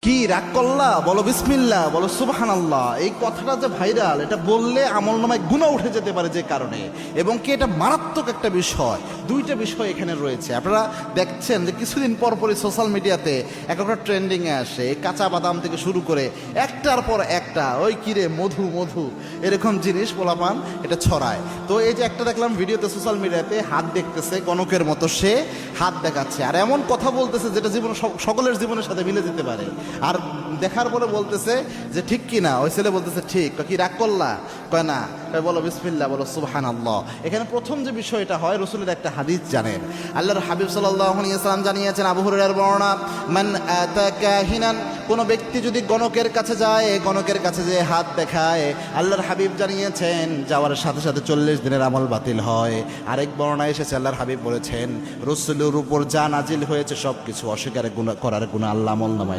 কি রাগ করলা, বলো বিসমিল্লাহ, বলো সুবহানাল্লাহ। এই কথাটা যে ভাইরাল, এটা বললে আমলনামায় গুনাহ উঠে যেতে পারে যে কারণে, এবং কি এটা মারাত্মক একটা বিষয়। দুইটা বিষয় এখানে রয়েছে। আপনারা দেখছেন যে কিছুদিন পর পরই সোশ্যাল মিডিয়াতে একটা ট্রেন্ডিংয়ে আসে, কাঁচা বাদাম থেকে শুরু করে একটার পর একটা ওই কিরে মধু মধু এরকম জিনিস পোলাপান এটা ছড়ায়। তো এই যে একটা দেখলাম ভিডিওতে সোশ্যাল মিডিয়াতে, হাত দেখতেছে গণকের মতো, সে হাত দেখাচ্ছে আর এমন কথা বলতেছে যেটা জীবন সকলের জীবনের সাথে মিলে যেতে পারে। আর দেখার পরে বলতেছে যে ঠিক কি না, ওই ছেলে বলতেছে ঠিক। কি রাগ করলা, কয় না, কয় বলো বিসমিল্লাহ, বলো সুবহানাল্লাহ। এখানে প্রথম যে বিষয়টা হয়, রসুলের একটা হাদিস জানেন, আল্লাহর হাবিব সাল্লাল্লাহু আলাইহি ওয়াসাল্লাম জানিয়েছেন, আবু হুরায়রার বর্ণনা, মান আতা কাহিনান, কোনো ব্যক্তি যদি গণকের কাছে যায়, গণকের কাছে যে হাত দেখায়, আল্লাহর হাবিব জানিয়েছেন যাওয়ার সাথে সাথে 40 দিনের আমল বাতিল হয়। আরেক বর্ণনায় এসেছে, আল্লাহর হাবিব বলেছেন, রসুলের উপর যা নাজিল হয়েছে সব কিছু অস্বীকার করার গুনাহ আল্লাহ আমল নামায়